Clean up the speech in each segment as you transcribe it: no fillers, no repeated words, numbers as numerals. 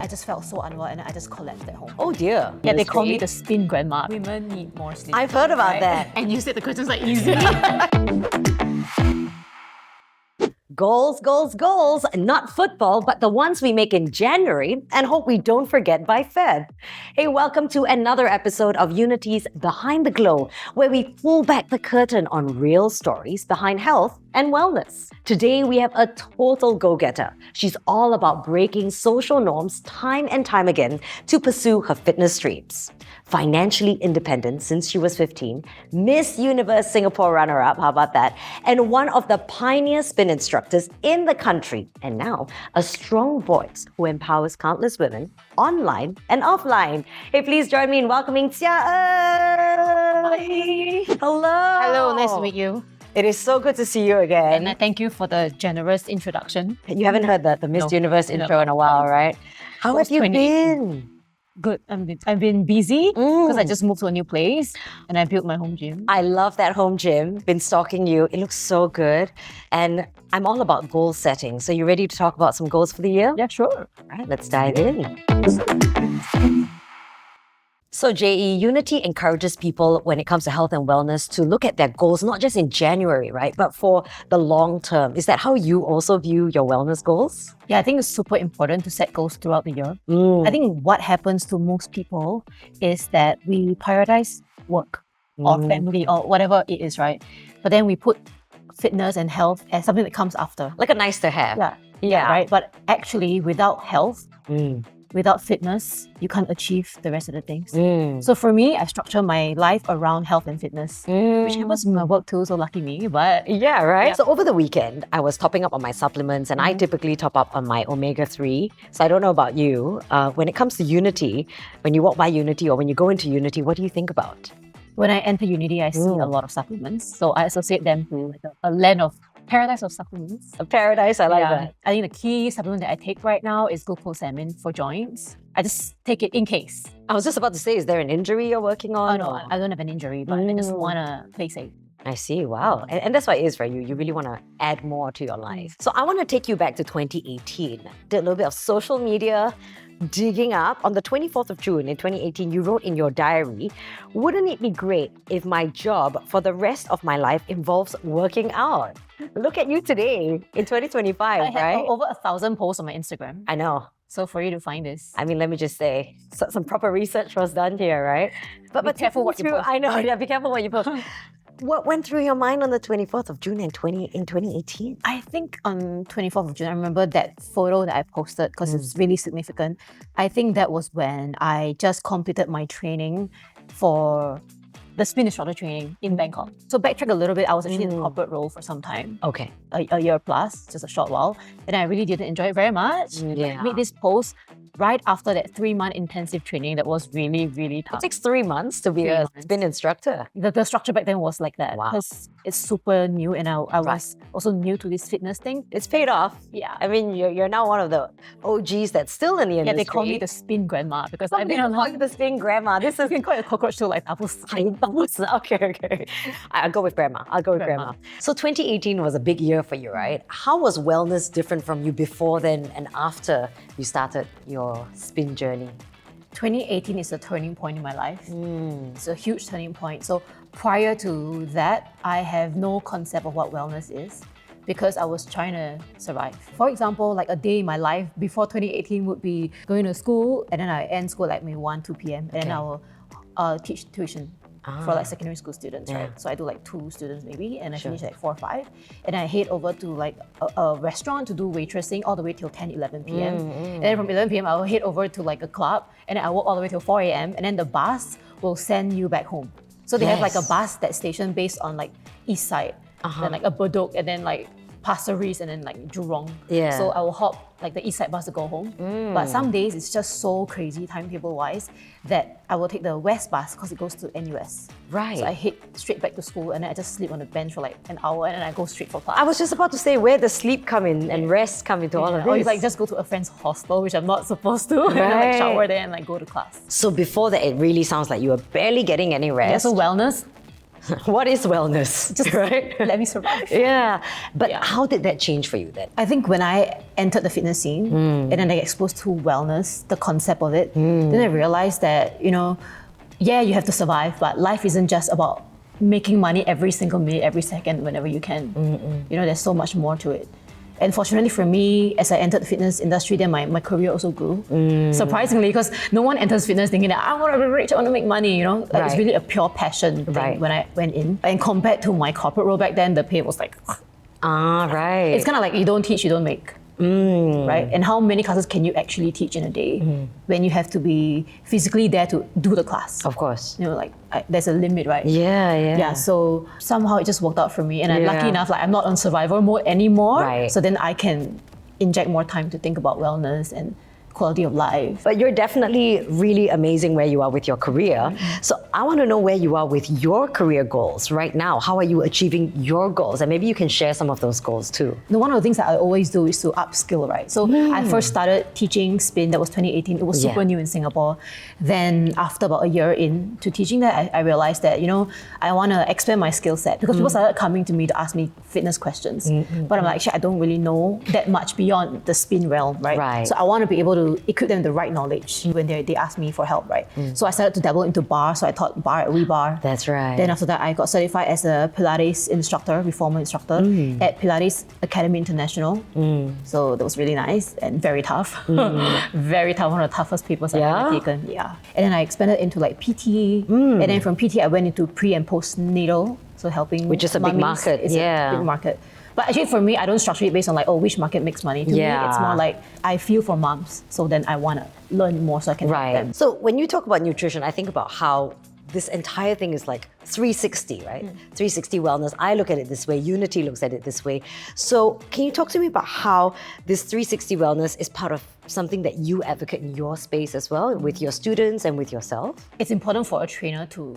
just felt so unwell and I just collapsed at home. Oh dear. Yeah, they call me the spin grandma. Women need more sleep. I've heard about that. And you said the questions are easy. Goals, goals, goals. Not football, but the ones we make in January and hope we don't forget by Feb. Hey, welcome to another episode of Unity's Behind the Glow, where we pull back the curtain on real stories behind health and wellness. Today, we have a total go-getter. She's all about breaking social norms time and time again to pursue her fitness dreams. Financially independent since she was 15, Miss Universe Singapore runner-up, how about that? And one of the pioneer spin instructors in the country. And now, a strong voice who empowers countless women online and offline. Hey, please join me in welcoming Jia En! Hi. Hello! Hello, nice to meet you. It is so good to see you again. And I thank you for the generous introduction. You haven't heard the Miss Universe intro in a while, right? How have you been? Good. I've been busy because I just moved to a new place and I built my home gym. I love that home gym. Been stalking you. It looks so good. And I'm all about goal setting. So you ready to talk about some goals for the year? Yeah, sure. All right, let's dive in. So JE, Unity encourages people when it comes to health and wellness to look at their goals, not just in January, right? But for the long term. Is that how you also view your wellness goals? Yeah, I think it's super important to set goals throughout the year. I think what happens to most people is that we prioritize work or family or whatever it is, right? But then we put fitness and health as something that comes after. Like a nice to have. Yeah, right? But actually, without health, without fitness, you can't achieve the rest of the things. So for me, I structure my life around health and fitness, which happens in my work too, so lucky me. But yeah, right? Yeah. So over the weekend, I was topping up on my supplements and I typically top up on my omega-3. So I don't know about you. When it comes to Unity, when you walk by Unity or when you go into Unity, what do you think about? When I enter Unity, I see a lot of supplements. So I associate them to like a land of paradise of supplements. A paradise, I like that. I think the key supplement that I take right now is glucosamine for joints. I just take it in case. I was just about to say, is there an injury you're working on? Oh no, I don't have an injury, but I just want to play safe. I see, wow. And that's what it is, right? You really want to add more to your life. So I want to take you back to 2018. Did a little bit of social media digging up. On the 24th of June in 2018, you wrote in your diary, "Wouldn't it be great if my job for the rest of my life involves working out?" Look at you today in 2025, I right? have over 1,000 posts on my Instagram. I know. So for you to find this. I mean, let me just say, some proper research was done here, right? But Be careful what you post. I know, yeah, be careful what you post. What went through your mind on the 24th of June in 2018? I think on 24th of June, I remember that photo that I posted because it's really significant. I think that was when I just completed my training for the spin instructor training in Bangkok. So backtrack a little bit, I was actually in a corporate role for some time. Okay. A year plus, just a short while. And I really didn't enjoy it very much. Yeah. I made this post right after that 3-month intensive training that was really, really tough. It takes 3 months to be a spin instructor. The structure back then was like that. Wow. Because it's super new and I was also new to this fitness thing. It's paid off. Yeah. I mean, you're now one of the OGs that's still in the industry. Yeah, they call me the spin grandma because I've I've been on the spin grandma. This is quite a cockroach too, like okay. I'll go with grandma. So 2018 was a big year for you, right? How was wellness different from you before then and after you started your spin journey? 2018 is a turning point in my life. It's a huge turning point. So prior to that, I have no concept of what wellness is because I was trying to survive. For example, like a day in my life before 2018 would be going to school and then I end school like maybe 1, 2 p.m. and then I will teach tuition for like secondary school students, right? So I do like 2 students maybe and I finish like 4 or 5 and I head over to like a restaurant to do waitressing all the way till 10, 11 p.m. And then from 11 p.m. I will head over to like a club and then I walk all the way till 4 a.m. and then the bus will send you back home. So they have like a bus that's stationed based on like east side, then like a Bedok and then like Pasir Ris and then like Jurong. Yeah. So I will hop like the east side bus to go home. But some days it's just so crazy timetable wise that I will take the west bus because it goes to NUS. Right. So I head straight back to school and then I just sleep on the bench for like an hour and then I go straight for class. I was just about to say where the sleep come in and rest come into all of Or this. like just go to a friend's hostel, which I'm not supposed to, and then like shower there and like go to class. So before that, it really sounds like you were barely getting any rest. Yeah, so wellness, What is wellness? Just right? let me survive. Yeah. But Yeah. how did that change for you then? I think when I entered the fitness scene and then I got exposed to wellness, the concept of it, then I realized that, yeah, you have to survive, but life isn't just about making money every single minute, every second, whenever you can. There's so much more to it. And fortunately for me, as I entered the fitness industry, then my career also grew. Surprisingly, because no one enters fitness thinking that I want to be rich, I want to make money, Like, Right. it's really a pure passion thing when I went in. And compared to my corporate role back then, the pay was like, Right. it's kind of like you don't teach, you don't make. Right? And how many classes can you actually teach in a day when you have to be physically there to do the class? Of course. There's a limit, right? Yeah. So somehow it just worked out for me. And I'm lucky Yeah. enough, I'm not on survival mode anymore. Right. So then I can inject more time to think about wellness and quality of life. But you're definitely really amazing where you are with your career. So I want to know where you are with your career goals right now. How are you achieving your goals? And maybe you can share some of those goals too. One of the things that I always do is to upskill, right? So I first started teaching spin, that was 2018. It was super new in Singapore. Then after about a year into teaching that, I realized that, I want to expand my skill set because people started coming to me to ask me fitness questions. But I'm like, actually, I don't really know that much beyond the spin realm, right? Right. So I want to be able to equip them the right knowledge when they ask me for help, right? So I started to dabble into bar. So I taught bar at WeBar. That's right. Then after that, I got certified as a Pilates instructor, reformer instructor at Pilates Academy International. So that was really nice and very tough. Very tough, one of the toughest papers I've ever taken. Yeah. And then I expanded into like PT. And then from PT, I went into pre and postnatal. So helping Which is a big mummies. market. It's a big market. But actually for me, I don't structure it based on which market makes money. To me, it's more like I feel for moms. So then I want to learn more so I can help them. So when you talk about nutrition, I think about how this entire thing is like 360, right? 360 wellness. I look at it this way. Unity looks at it this way. So can you talk to me about how this 360 wellness is part of something that you advocate in your space as well, with your students and with yourself? It's important for a trainer to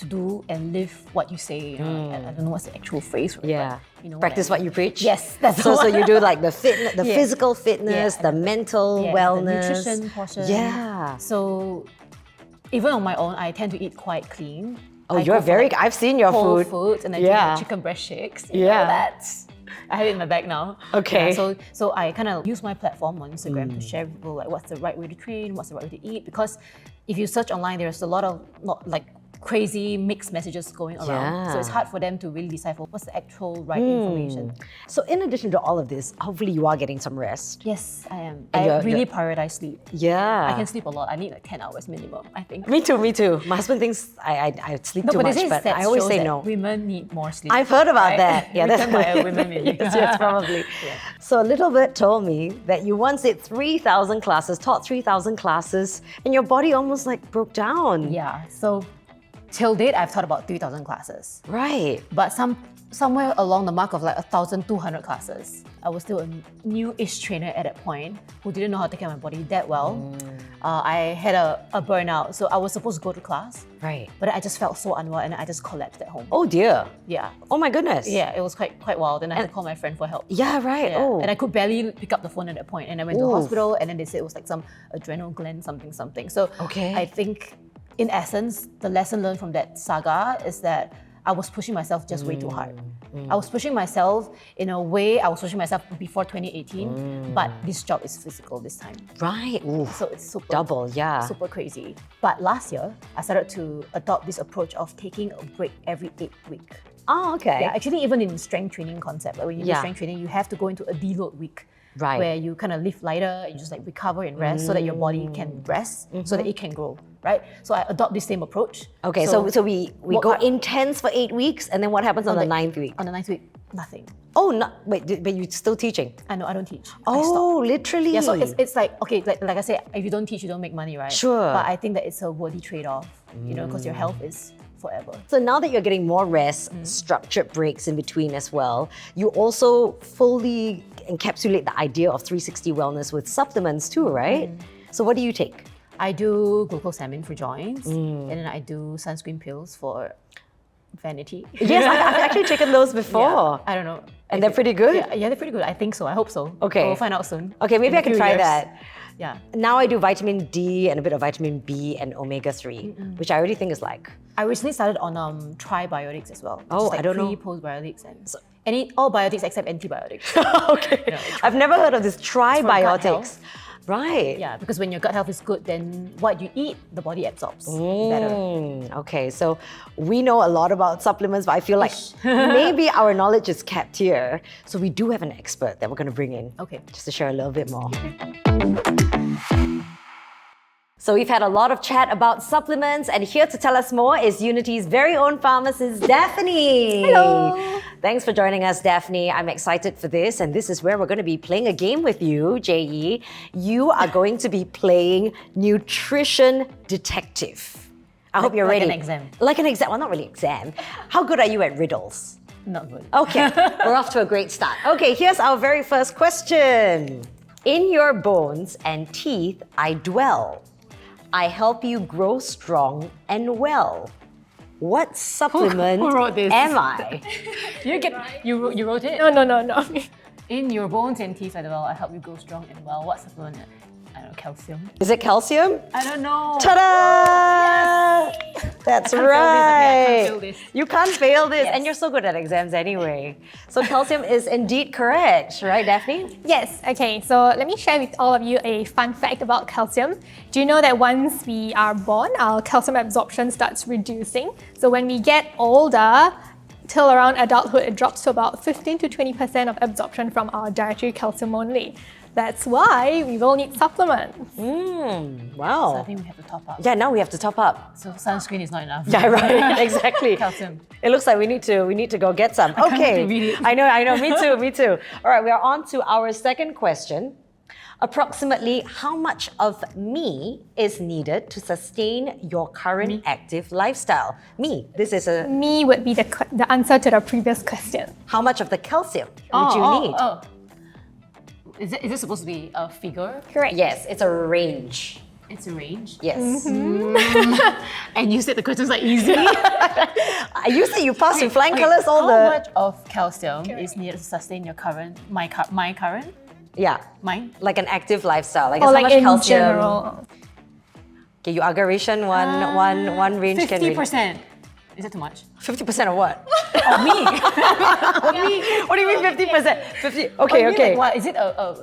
do and live what you say. I don't know what's the actual phrase. Right? Yeah. But, Practice what you preach? Yes, that's so. the So one. you do like the fitness, the physical fitness, Yeah. the mental Yeah, wellness. the nutrition portion. Yeah. So even on my own, I tend to eat quite clean. Oh, I you're go for, very, I've seen your whole food. foods and I Yeah. do chicken breast shakes. Yeah. That's I have it in my bag now. Okay. Yeah, so I kind of use my platform on Instagram to share with people what's the right way to train, what's the right way to eat. Because if you search online, there's a lot of crazy mixed messages going around. Yeah. So it's hard for them to really decipher what's the actual right information. So in addition to all of this, hopefully you are getting some rest. Yes, I am. And I you're- really prioritize sleep. Yeah. I can sleep a lot. I need 10 hours minimum, I think. Me too. My husband thinks I sleep too but much, this is but that I always shows say that no. Women need more sleep. I've heard about right? that. Yeah, Written by a women maybe. yes, probably. So Little Bit told me that you once did 3,000 classes, taught 3,000 classes, and your body almost broke down. Yeah. So till date, I've taught about 3,000 classes. Right. But somewhere along the mark of 1,200 classes, I was still a new-ish trainer at that point who didn't know how to take care of my body that well. I had a burnout, so I was supposed to go to class, Right. but I just felt so unwell and I just collapsed at home. Oh dear. Yeah. Oh my goodness. Yeah, it was quite wild, and I had to call my friend for help. Yeah, right. Yeah. Oh. And I could barely pick up the phone at that point, and I went to the hospital, and then they said it was some adrenal gland something. So Okay. I think, in essence, the lesson learned from that saga is that I was pushing myself just way too hard. I was pushing myself in a way I was pushing myself before 2018, but this job is physical this time. Right. Ooh. So it's super Double, yeah. super crazy. But last year, I started to adopt this approach of taking a break every 8 weeks. Oh, okay. Yeah, actually, even in strength training concept, when you do Yeah. strength training, you have to go into a deload week. Right. Where you kind of lift lighter, you just recover and rest so that your body can rest, so that it can grow, right? So I adopt this same approach. Okay, so we what go I- intense for 8 weeks, and then what happens on the 9th week? On the 9th week, nothing. Oh, no, wait, but you're still teaching? I know, I don't teach. I Oh, stopped. literally. Yeah, so it's like, okay, like I said, if you don't teach, you don't make money, right? Sure. But I think that it's a worthy trade-off, because your health is forever. So now that you're getting more rest, structured breaks in between as well, you also fully encapsulate the idea of 360 wellness with supplements too, right? So what do you take? I do glucosamine for joints, and then I do sunscreen pills for vanity. Yes, I've actually taken those before. Yeah, I don't know. And they're pretty good? Yeah, they're pretty good. I think so. I hope so. Okay. We'll find out soon. Okay, maybe In a I can few try years. that. Yeah. Now I do vitamin D and a bit of vitamin B and omega-3, which I already think is like... I recently started on tribiotics as well. Which Oh, is like I don't know. Postbiotics and all biotics except antibiotics. Okay. You know, I've never heard of this gut tribiotics. health. Right. Yeah, because when your gut health is good, then what you eat, the body absorbs better. Okay, so we know a lot about supplements, but I feel like maybe our knowledge is kept here. So we do have an expert that we're going to bring in. Okay. Just to share a little bit more. So we've had a lot of chat about supplements, and here to tell us more is Unity's very own pharmacist, Daphne. Hello. Thanks for joining us, Daphne. I'm excited for this, and this is where we're going to be playing a game with you, JE. You are going to be playing Nutrition Detective. I hope you're ready. Like an exam. Like an exam. Well, not really exam. How good are you at riddles? Not good. Okay, we're off to a great start. Okay, here's our very first question. In your bones and teeth I dwell. I help you grow strong and well. What supplement Who wrote this? am I? You wrote it? No. In your bones and teeth, I help you grow strong and well. What supplement? I don't know, calcium. Is it calcium? I don't know. Ta-da! That's I can't fail this, okay, I right. can't fail this. You can't fail this, Yes. and you're so good at exams anyway. So calcium is indeed correct, right, Daphne? Yes, okay, so let me share with all of you a fun fact about calcium. Do you know that once we are born, our calcium absorption starts reducing? So when we get older, till around adulthood, it drops to about 15 to 20% of absorption from our dietary calcium only. That's why we will need supplements. So Wow. I think we have to top up. Yeah, now we have to top up. So sunscreen is not enough. Yeah, right. Exactly. Calcium. It looks like we need to go get some. can't Okay. wait to read it. I know. Me too. All right, we are on to our second question. Approximately how much of me is needed to sustain your current active lifestyle? Me. This is a Me would be the answer to the previous question. how much of the calcium would you need? Oh. Is it supposed to be a figure? Correct. Yes, it's a range. It's a range. Yes. And you said the questions are easy. You say you passed with flying colours all How the... much of calcium is needed to sustain your my current? Yeah. Mine? Like an active lifestyle. Like, Or how like much in calcium? general. Okay, you aggravation one range can be 50%. Is it too much? 50% of what? Of me. What do you mean 50%? 50. Oh, Okay, you mean okay. Like what? Is it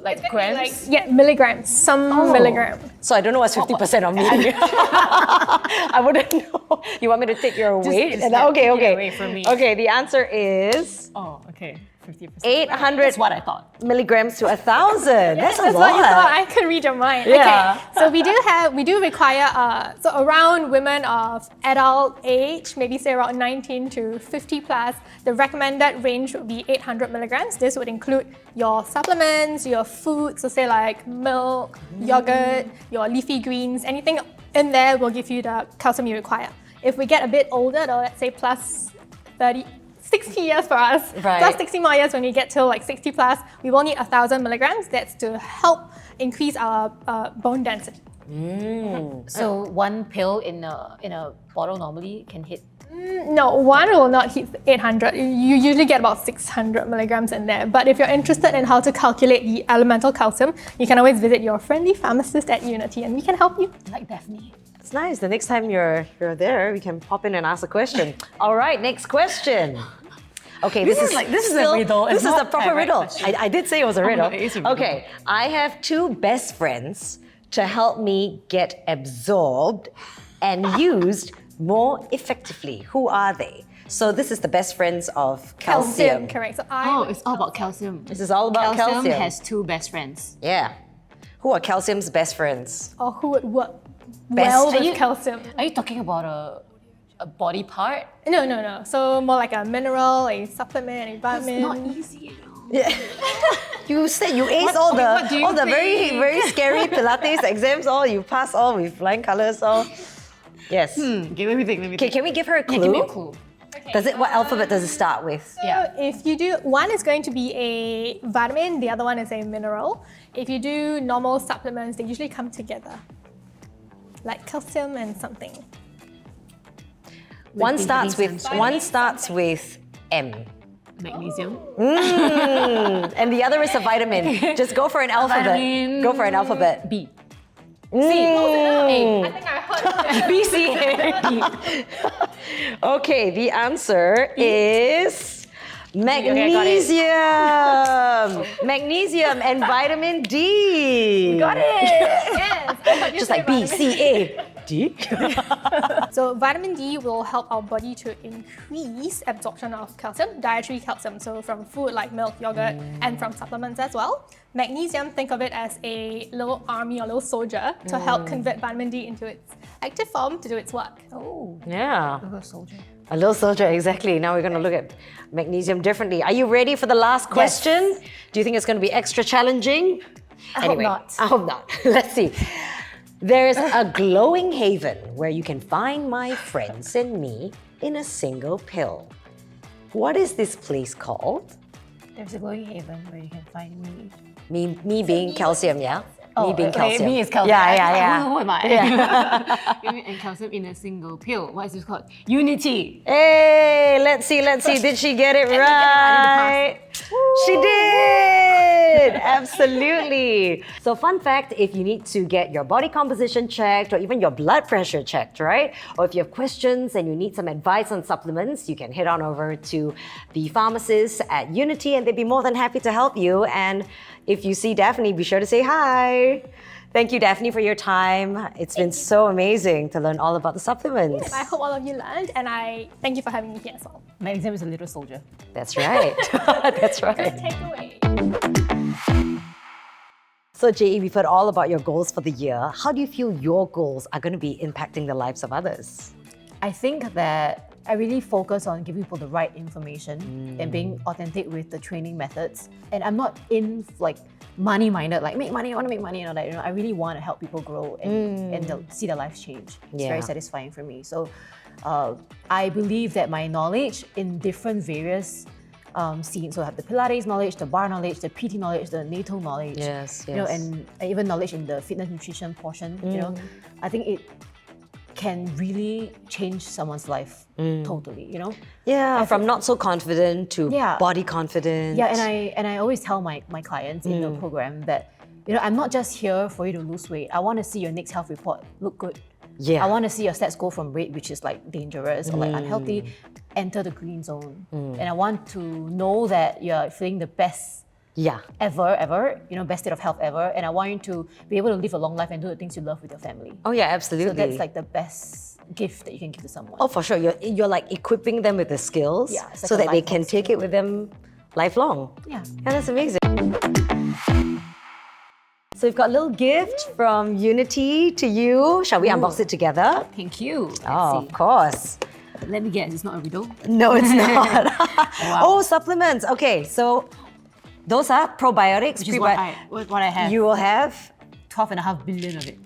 like grams? Yeah, milligrams, some milligrams. So I don't know what's 50% of me. I wouldn't know. You want me to take your weight? just And get- okay, get okay. away from me. Okay, the answer is Oh, okay. 50%. 800 That's what I thought. milligrams to 1,000. That's a That's what you thought. lot. I could read your mind. Yeah. Okay. So we do require, so around women of adult age, maybe say around 19 to 50 plus, the recommended range would be 800 milligrams. This would include your supplements, your food, so say like milk, yogurt, your leafy greens, anything in there will give you the calcium you require. If we get a bit older, though, let's say plus 60 years for us, Right. plus 60 more years when we get to like 60 plus, we will need 1,000 milligrams. That's to help increase our bone density. So one pill in a bottle normally can hit. No, one will not hit 800. You usually get about 600 milligrams in there. But if you're interested in how to calculate the elemental calcium, you can always visit your friendly pharmacist at Unity and we can help you. Like Daphne. It's nice. The next time you're there, we can pop in and ask a question. All right, next question. Okay, this is a riddle. This It's is a not proper direct riddle. question. I did say it was a riddle. it is a riddle. Okay, I have two best friends to help me get absorbed and used more effectively. Who are they? So this is the best friends of calcium. Correct. So It's all about calcium. This is all about calcium. has two best friends. Yeah. Who are calcium's best friends? or who would work Best- well Are with you- calcium. Are you talking about a body part? No. So more like a mineral, a supplement, a vitamin. Not easy, Yeah. You said you aced What- okay, what do you all the think? very scary Pilates exams. All you pass all with flying colours. All. Yes. Okay, let me think. Okay, can we give her a clue? Give me a clue. What alphabet does it start with? Yeah. If you do, one is going to be a vitamin, the other one is a mineral. If you do normal supplements, they usually come together, like calcium and something. One starts Vitamin with M. Magnesium. And the other is a vitamin. Just go for an alphabet. Vitamin Go for an alphabet. B. I think I heard. B, C, A, D. Okay, the answer is magnesium. Magnesium and vitamin D. Got it. Yes. I heard you Just say like B, vitamin C, A, D. So vitamin D will help our body to increase absorption of calcium, dietary calcium, so from food like milk, yogurt, and from supplements as well. Magnesium, think of it as a little army or little soldier to help convert vitamin D into its active form to do its work. Oh, Yeah. little soldier. A little soldier, exactly. Now we're going to look at magnesium differently. Are you ready for the last question? Do you think it's going to be extra challenging? I hope not. I hope not. Let's see. There's a glowing haven where you can find my friends and me in a single pill. What is this place called? There's a glowing haven where you can find me. Me being calcium, yeah? Me being calcium. Me is calcium. Yeah. Who am I? Me and calcium in a single pill. What is this called? Unity. Hey, let's see. Did she get it right? She did! Absolutely. So fun fact, if you need to get your body composition checked or even your blood pressure checked, right? Or if you have questions and you need some advice on supplements, you can head on over to the pharmacist at Unity and they'd be more than happy to help you. And if you see Daphne, be sure to say hi. Thank you, Daphne, for your time. It's been so amazing to learn all about the supplements. I hope all of you learned, and I thank you for having me here as well. Magnesium is a little soldier. That's right. That's right. Good takeaway. So, JE, we've heard all about your goals for the year. How do you feel your goals are going to be impacting the lives of others? I think that I really focus on giving people the right information and being authentic with the training methods. And I'm not in like money-minded, like make money, I want to make money and all that. I really want to help people grow and see their lives change. It's very satisfying for me. So I believe that my knowledge in different various scenes, so I have the Pilates knowledge, the bar knowledge, the PT knowledge, the natal knowledge, and even knowledge in the fitness nutrition portion. I think it can really change someone's life totally. Yeah, from not so confident to body confident. Yeah, and I always tell my clients in the program that I'm not just here for you to lose weight. I want to see your next health report look good. Yeah. I want to see your stats go from red, which is like dangerous or like unhealthy, enter the green zone. And I want to know that you're feeling the best ever, best state of health ever. And I want you to be able to live a long life and do the things you love with your family. Oh yeah, absolutely. So that's like the best gift that you can give to someone. Oh, for sure. You're like equipping them with the skills it's like so a that they lifelong can take it with them lifelong. Yeah. Yeah, that's amazing. So we've got a little gift from Unity to you. Shall we unbox it together? Thank you. Let's Oh, see. of course. Let me guess, it's not a riddle? No, it's not. Oh, supplements. Okay, so those are probiotics. Which is what I have. You will have. 12.5 billion of it.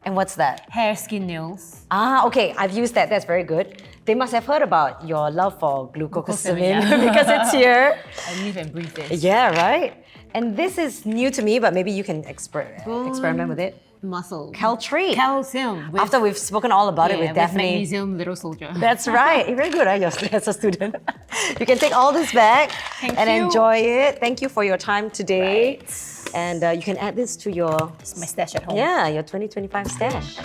And what's that? Hair, skin, nails. Ah, okay. I've used that. That's very good. They must have heard about your love for glucosamine Yeah. because it's here. I live and breathe this. Yeah, right? And this is new to me, but maybe you can experiment with it. Muscle. Caltrate. Calcium. With, After we've spoken all about it with Daphne. magnesium, little soldier. That's right. You're very good, as a student. You can take all this back Thank and you. enjoy it. Thank you for your time today. And you can add this to your It's my stash at home. your 2025 stash.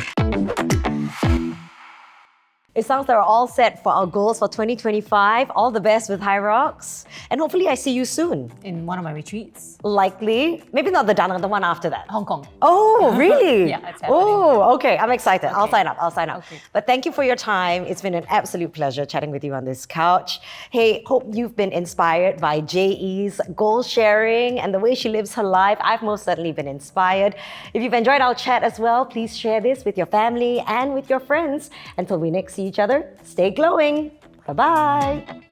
It sounds like we're all set for our goals for 2025. All the best with High Rocks. And hopefully I see you soon. In one of my retreats. Likely. Maybe not the Danang, the one after that. Hong Kong. Oh, really? Yeah, it's happening. Oh, okay. I'm excited. I'll sign up. Okay. But thank you for your time. It's been an absolute pleasure chatting with you on this couch. Hey, hope you've been inspired by JE's goal sharing and the way she lives her life. I've most certainly been inspired. If you've enjoyed our chat as well, please share this with your family and with your friends. Until we next see each other, stay glowing. Bye-bye.